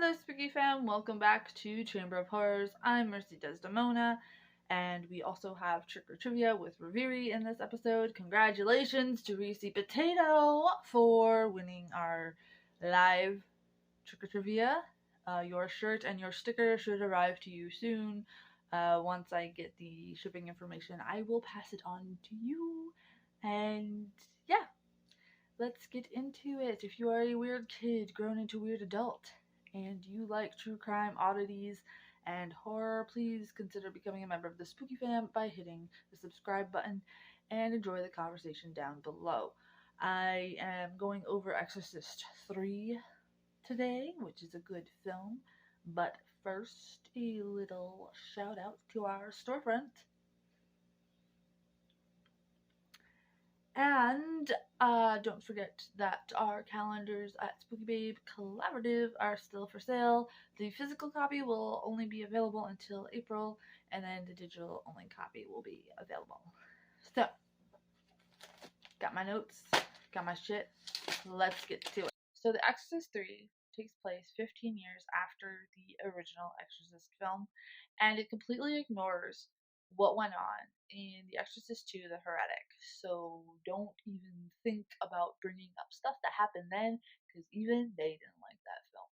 Hello, Spookyfam. Welcome back to Chamber of Horrors. I'm Mercy Desdemona, and we also have Trick or Trivia with Reverie in this episode. Congratulations to Reese Potato for winning our live Trick or Trivia. Your shirt and your sticker should arrive to you soon. Once I get the shipping information, I will pass it on to you. And yeah, let's get into it. If you are a weird kid grown into a weird adult and you like true crime, oddities, and horror, please consider becoming a member of the Spooky Fam by hitting the subscribe button and enjoy the conversation down below. I am going over Exorcist 3 today, which is a good film, but first, a little shout out to our storefront. And don't forget that our calendars at Spooky Babe Collaborative are still for sale. The physical copy will only be available until April, and then the digital only copy will be available. So, got my notes, got my shit. Let's get to it. So, The Exorcist 3 takes place 15 years after the original Exorcist film, and it completely ignores what went on in The Exorcist 2 The Heretic. So don't even think about bringing up stuff that happened then, because even they didn't like that film.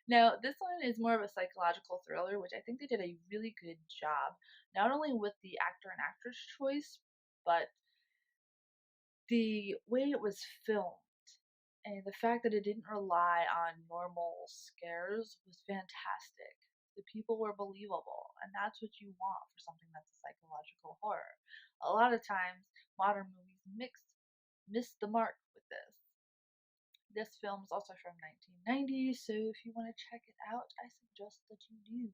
Now, this one is more of a psychological thriller, which I think they did a really good job, not only with the actor and actress choice, but the way it was filmed. And the fact that it didn't rely on normal scares was fantastic. The people were believable, and that's what you want for something that's a psychological horror. A lot of times, modern movies miss the mark with this. This film is also from 1990, so if you want to check it out, I suggest that you do.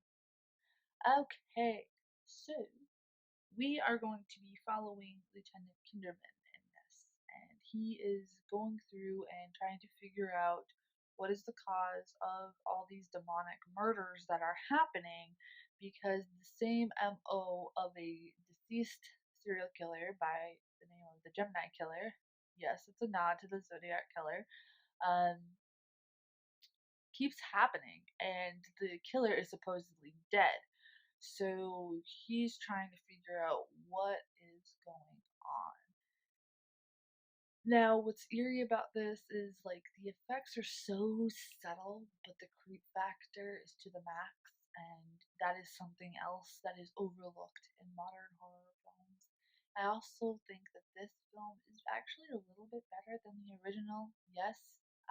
Okay, so we are going to be following Lieutenant Kinderman in this, and he is going through and trying to figure out what is the cause of all these demonic murders that are happening, because the same MO of a deceased serial killer by the name of the Gemini Killer, yes, it's a nod to the Zodiac Killer, um, keeps happening, and the killer is supposedly dead. So he's trying to figure out what is going on. Now, what's eerie about this is like the effects are so subtle, but the creep factor is to the max, and that is something else that is overlooked in modern horror films. I also think that this film is actually a little bit better than the original. Yes,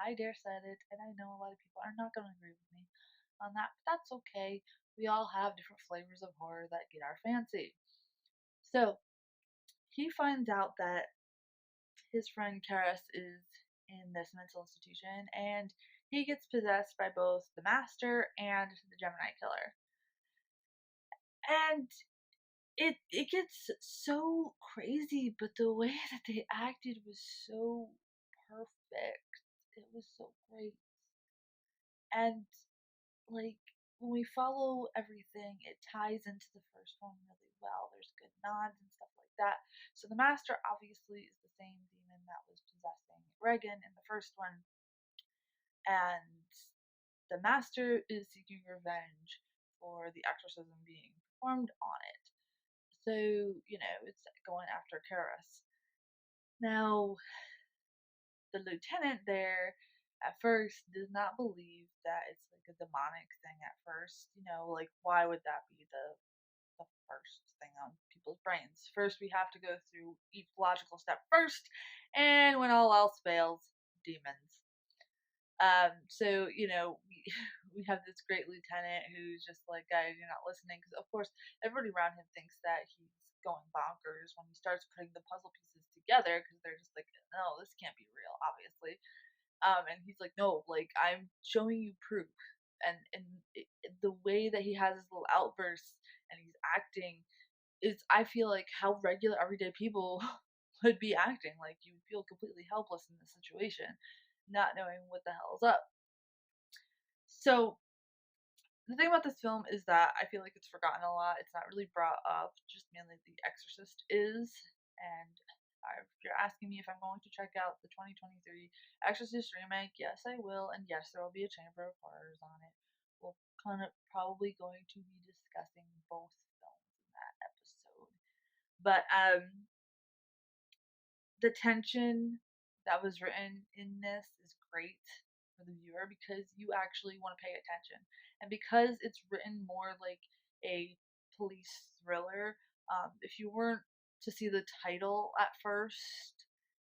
I dare said it, and I know a lot of people are not going to agree with me on that, but that's okay. We all have different flavors of horror that get our fancy. So, he finds out that his friend Karis is in this mental institution, and he gets possessed by both the Master and the Gemini Killer. And it gets so crazy, but the way that they acted was so perfect. It was so great. And like when we follow everything, it ties into the first one really well. There's good nods and stuff like that. So the Master obviously is the same demon that was possessing Regan in the first one, and the Master is seeking revenge for the exorcism being performed on it. So, it's going after Karis. Now, the lieutenant there at first does not believe that it's like a demonic thing at first. Like why would that be the first thing on people's brains? First we have to go through each logical step first, and when all else fails, demons. So we have this great lieutenant who's just like, guys, you're not listening, because of course everybody around him thinks that he's going bonkers when he starts putting the puzzle pieces together, because they're just like, no, this can't be real, obviously. And he's like, no, like I'm showing you proof, and the way that he has his little outbursts and he's acting is, I feel like how regular everyday people would be acting. Like you feel completely helpless in this situation, not knowing what the hell's up. So the thing about this film is that I feel like it's forgotten a lot. It's not really brought up, just mainly The Exorcist is, and If you're asking me if I'm going to check out the 2023 Exorcist remake, yes, I will, and yes, there will be a Chamber of Horrors on it. We're kind of probably going to be discussing both films in that episode. But the tension that was written in this is great for the viewer because you actually want to pay attention. And because it's written more like a police thriller, if you weren't to see the title at first,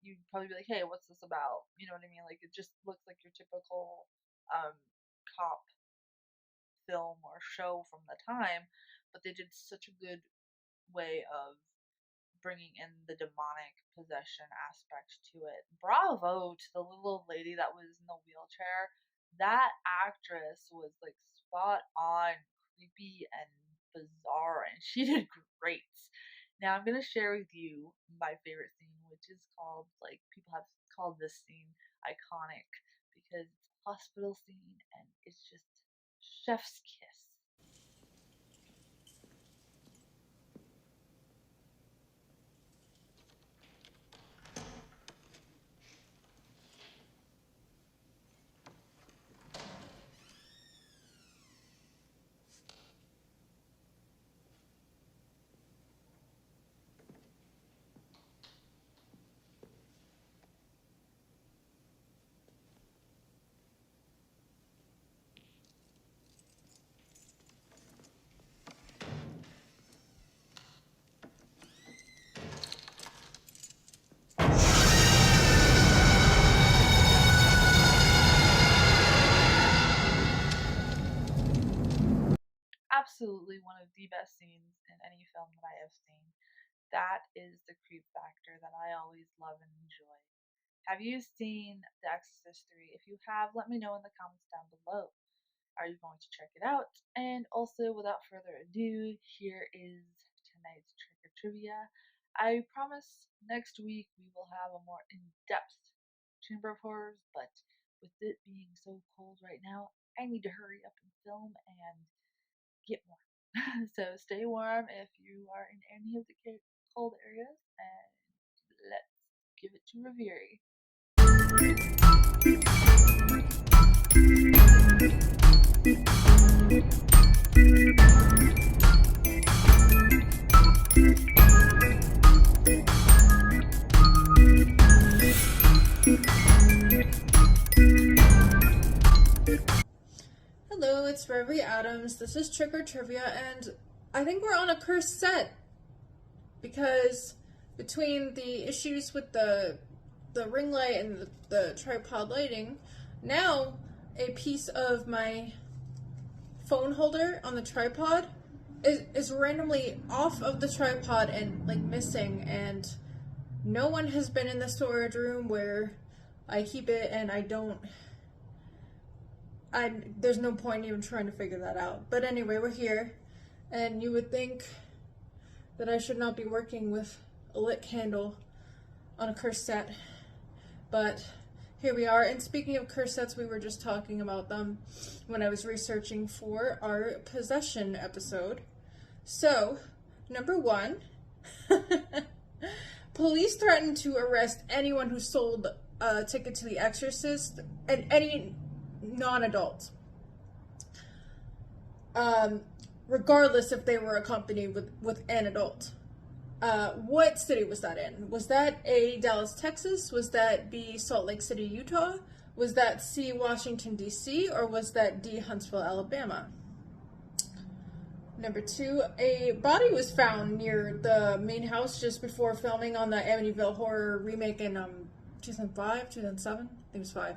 you'd probably be like, hey, what's this about? You know what I mean? Like, it just looks like your typical cop film or show from the time, but they did such a good way of bringing in the demonic possession aspect to it. Bravo to the little lady that was in the wheelchair. That actress was like spot on, creepy and bizarre, and she did great. Now I'm gonna share with you my favorite scene, which is called, like, people have called this scene iconic because it's a hospital scene and it's just chef's kiss. Absolutely one of the best scenes in any film that I have seen. That is the creep factor that I always love and enjoy. Have you seen The Exorcist 3? If you have, let me know in the comments down below. Are you going to check it out? And also, without further ado, here is tonight's trick or trivia. I promise next week we will have a more in-depth Chamber of Horrors, but with it being so cold right now, I need to hurry up and film and get warm. So stay warm if you are in any of the cold areas, and let's give it to Reverie. Hello, it's Reverie Addams. This is Trick or Trivia, and I think we're on a cursed set because between the issues with the ring light and the tripod lighting, now a piece of my phone holder on the tripod is randomly off of the tripod and like missing, and no one has been in the storage room where I keep it, and there's no point even trying to figure that out. But anyway, we're here, and you would think that I should not be working with a lit candle on a cursed set, but here we are. And speaking of cursed sets, we were just talking about them when I was researching for our possession episode. So, number 1, police threatened to arrest anyone who sold a ticket to The Exorcist, and any non-adult, regardless if they were accompanied with an adult. What city was that in? Was that A, Dallas, Texas? Was that B, Salt Lake City, Utah? Was that C, Washington, D.C.? Or was that D, Huntsville, Alabama? Number 2, a body was found near the main house just before filming on the Amityville Horror remake in 2005, 2007? I think it was 5.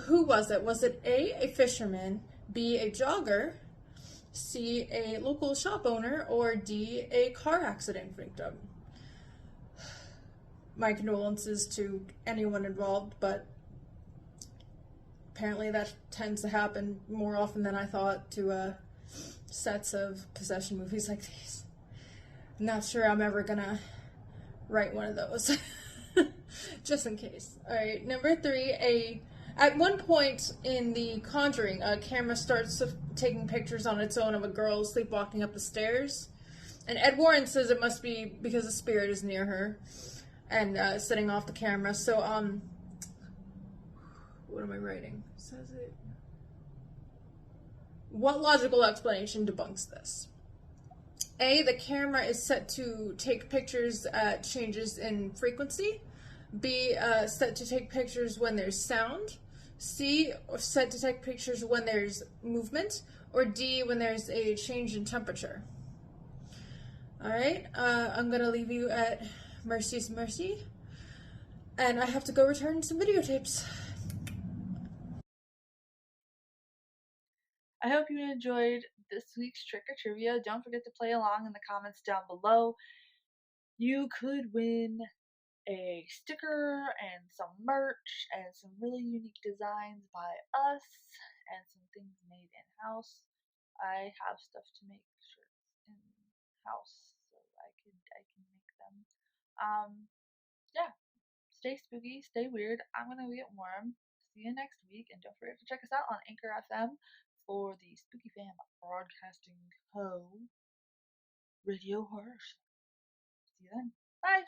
Who was it? Was it A, fisherman, B, a jogger, C, a local shop owner, or D, a car accident victim? My condolences to anyone involved, but apparently that tends to happen more often than I thought to sets of possession movies like these. I'm not sure I'm ever gonna write one of those. Just in case. Alright, number 3, at one point in The Conjuring, a camera starts taking pictures on its own of a girl sleepwalking up the stairs. And Ed Warren says it must be because the spirit is near her and setting off the camera. So, what am I writing? Says it. What logical explanation debunks this? A, the camera is set to take pictures at changes in frequency. B, set to take pictures when there's sound. C, set to take pictures when there's movement. Or D, when there's a change in temperature. Alright, I'm gonna leave you at Mercy's mercy. And I have to go return some videotapes. I hope you enjoyed this week's Trick or Trivia. Don't forget to play along in the comments down below. You could win a sticker and some merch and some really unique designs by us and some things made in house. I have stuff to make shirts in house, so I can make them. Yeah. Stay spooky, stay weird. I'm gonna get warm. See you next week, and don't forget to check us out on Anchor FM for the Spookyfam Broadcasting Co. Radio Horror Show. See you then. Bye.